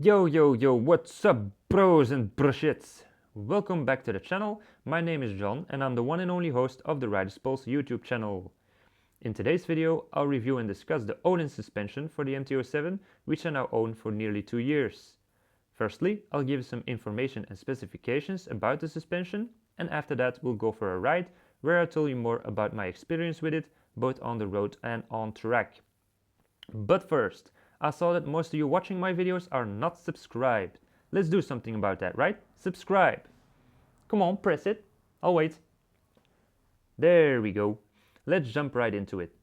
Yo, what's up, bros and brushits? Welcome back to the channel. My name is John and I'm the one and only host of the Riders Pulse YouTube channel. In today's video, I'll review and discuss the Öhlins suspension for the MT07, which I now own for nearly 2 years. Firstly, I'll give some information and specifications about the suspension, and after that we'll go for a ride where I'll tell you more about my experience with it, both on the road and on track. But first, I saw that most of you watching my videos are not subscribed. Let's do something about that, right? Subscribe! Come on, press it. I'll wait. There we go. Let's jump right into it.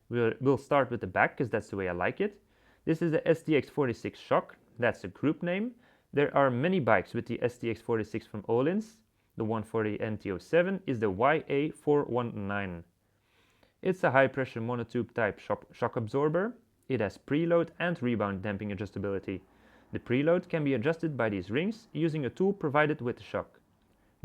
We'll start with the back because that's the way I like it. This is the STX46 shock. That's the group name. There are many bikes with the STX46 from Öhlins. The one for the MT07 is the YA419. It's a high pressure monotube type shock absorber. It has preload and rebound damping adjustability. The preload can be adjusted by these rings using a tool provided with the shock.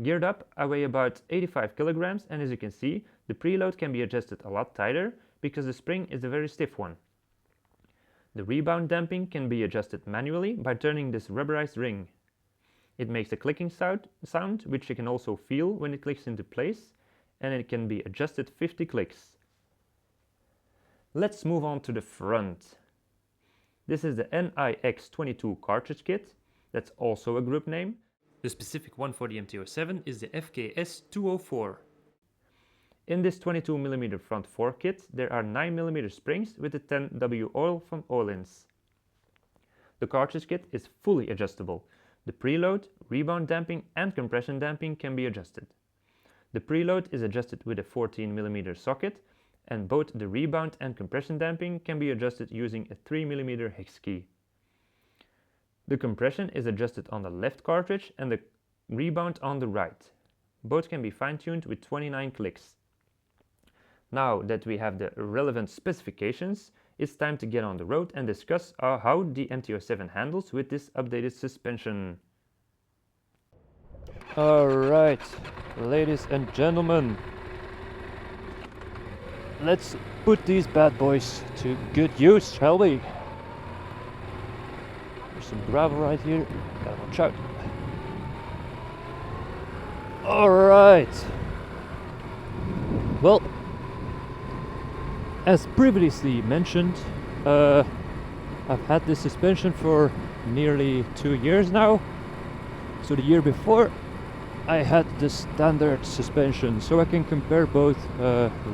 Geared up, I weigh about 85 kilograms, and as you can see, the preload can be adjusted a lot tighter because the spring is a very stiff one. The rebound damping can be adjusted manually by turning this rubberized ring. It makes a clicking sound, which you can also feel when it clicks into place, and it can be adjusted 50 clicks. Let's move on to the front. This is the NIX22 Cartridgekit. That's also a group name. The specific one for the MT07 is the FKS204. In this 22mm front fork kit, there are 9mm springs with a 10W oil from Öhlins. The cartridge kit is fully adjustable. The preload, rebound damping and compression damping can be adjusted. The preload is adjusted with a 14mm socket, and both the rebound and compression damping can be adjusted using a 3mm hex key. The compression is adjusted on the left cartridge and the rebound on the right. Both can be fine-tuned with 29 clicks. Now that we have the relevant specifications, it's time to get on the road and discuss how the MT07 handles with this updated suspension. Alright, ladies and gentlemen, let's put these bad boys to good use, shall we? There's some gravel right here, gotta watch out. Alright. Well, as previously mentioned, I've had this suspension for nearly 2 years now. So the year before I had the standard suspension, so I can compare both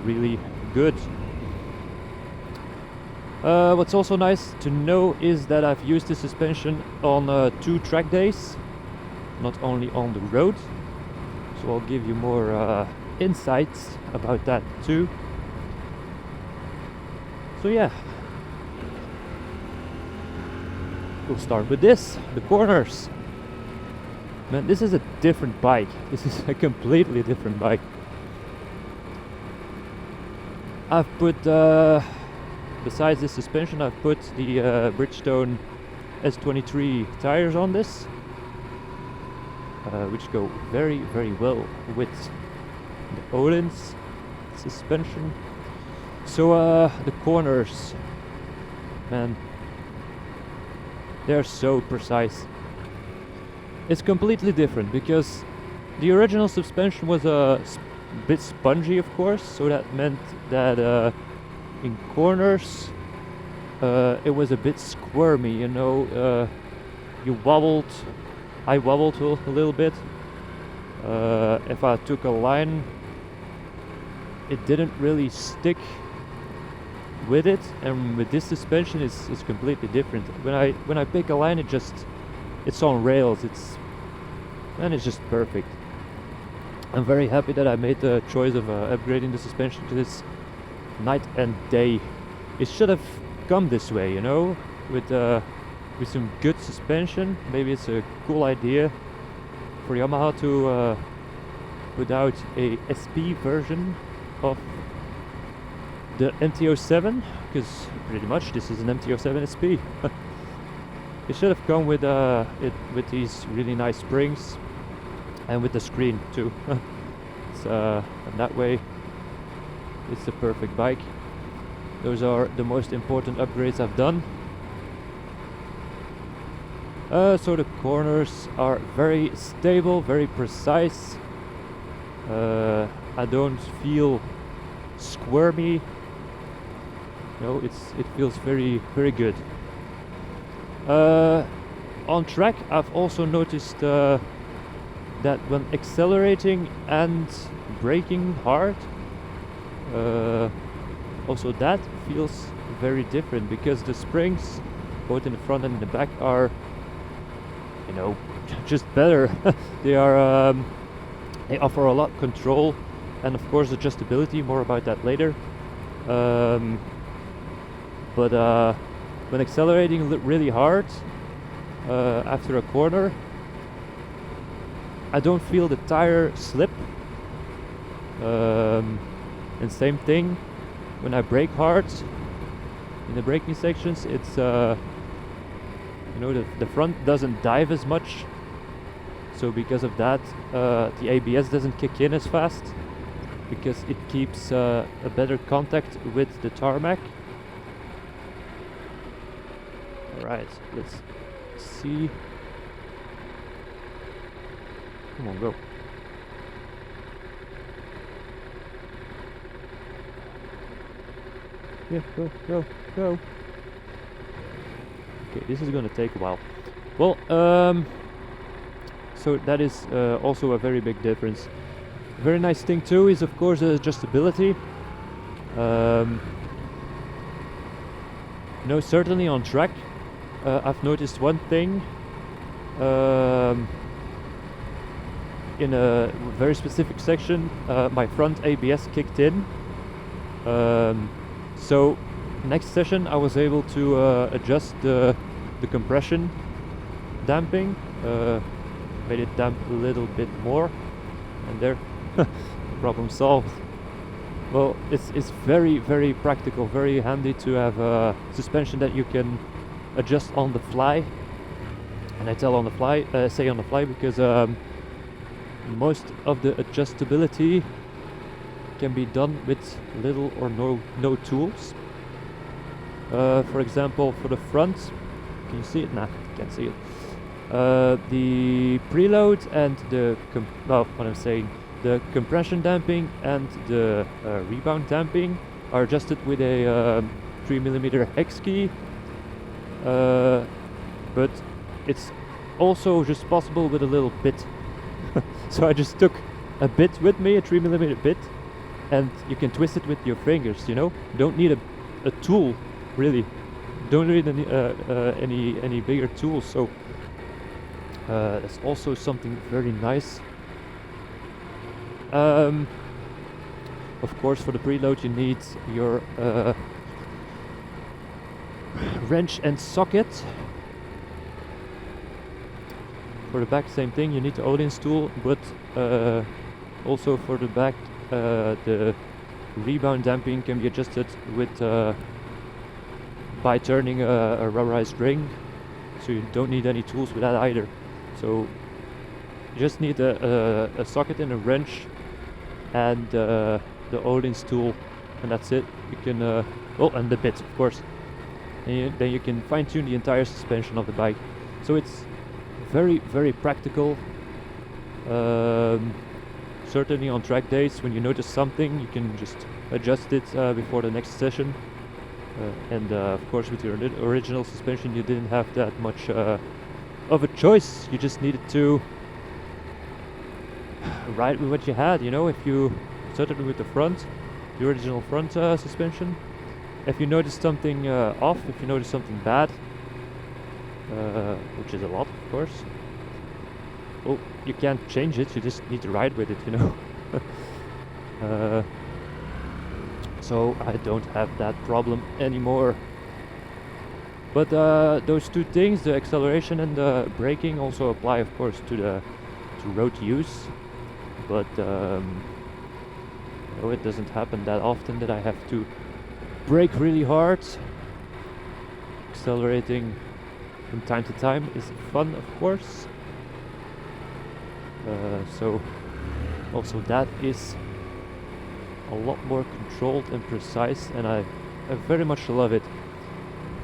really good. What's also nice to know is that I've used the suspension on 2 track days, not only on the road, so I'll give you more insights about that too. So yeah, we'll start with this, the corners. Man, this is a different bike. This is a completely different bike. I've put, besides this suspension, I've put the Bridgestone S23 tires on this, which go very, very well with the Öhlins suspension. So the corners, man, they're so precise. It's completely different because the original suspension was a bit spongy, of course, so that meant that in corners it was a bit squirmy, you know. You wobbled, I wobbled a little bit. If I took a line, it didn't really stick with it, and with this suspension it's completely different. When I pick a line, it's on rails. It's just perfect. I'm very happy that I made the choice of upgrading the suspension to this night and day. It should have come this way, you know, with some good suspension. Maybe it's a cool idea for Yamaha to put out a SP version of the MT07, because pretty much this is an MT07 SP. It should have come with with these really nice springs and with the screen too. And that way it's the perfect bike. Those are the most important upgrades I've done. So the corners are very stable, very precise. I don't feel squirmy. No, it feels very good. On track, I've also noticed that when accelerating and braking hard, also that feels very different, because the springs, both in the front and in the back, are, you know, just better. They are they offer a lot of control, and of course adjustability. More about that later. But when accelerating really hard after a corner, I don't feel the tire slip. And same thing when I brake hard in the braking sections. It's you know, the front doesn't dive as much, so because of that the ABS doesn't kick in as fast, because it keeps a better contact with the tarmac. Alright, let's see. Come on, go. Yeah, go. Okay, this is gonna take a while. Well, so that is also a very big difference. Very nice thing too is, of course, the adjustability. No, certainly on track, I've noticed one thing. In a very specific section, my front ABS kicked in. So next session I was able to adjust the compression damping, made it damp a little bit more, and there, problem solved. Well, it's very practical, very handy to have a suspension that you can adjust on the fly. And I tell on the fly, say on the fly, because most of the adjustability can be done with little or no tools. For example, for the front, can you see it? Nah, you can't see it. The preload and the the compression damping and the rebound damping are adjusted with a 3mm hex key, but it's also just possible with a little bit. So I just took a bit with me, a 3mm bit, and you can twist it with your fingers, you know. You don't need a tool, really. Don't need any bigger tools, so that's also something very nice. Of course, for the preload you need your wrench and socket. For the back, same thing, you need the Öhlins tool, but also for the back the rebound damping can be adjusted with by turning a rubberized ring, so you don't need any tools with that either. So you just need a socket and a wrench and the Öhlins tool, and that's it. You can oh, and the bit, of course, and then you can fine-tune the entire suspension of the bike. So it's very practical. Certainly on track days, when you notice something, you can just adjust it before the next session. And of course, with your original suspension, you didn't have that much of a choice. You just needed to ride with what you had, you know. If you certainly with the front, the original front suspension, if you notice something off, if you notice something bad, which is a lot, of course, well, you can't change it. You just need to ride with it, you know. So I don't have that problem anymore. But those two things, the acceleration and the braking, also apply, of course, to road use. But no, it doesn't happen that often that I have to brake really hard. Accelerating from time to time is fun, of course. So also that is a lot more controlled and precise, and I very much love it.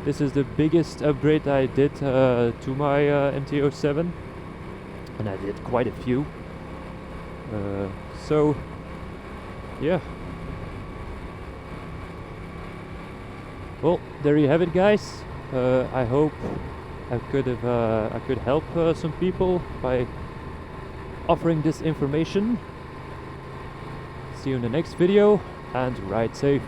This is the biggest upgrade I did to my MT07, and I did quite a few. So yeah. Well, there you have it, guys. I hope I could help some people by offering this information. See you in the next video, and ride safe.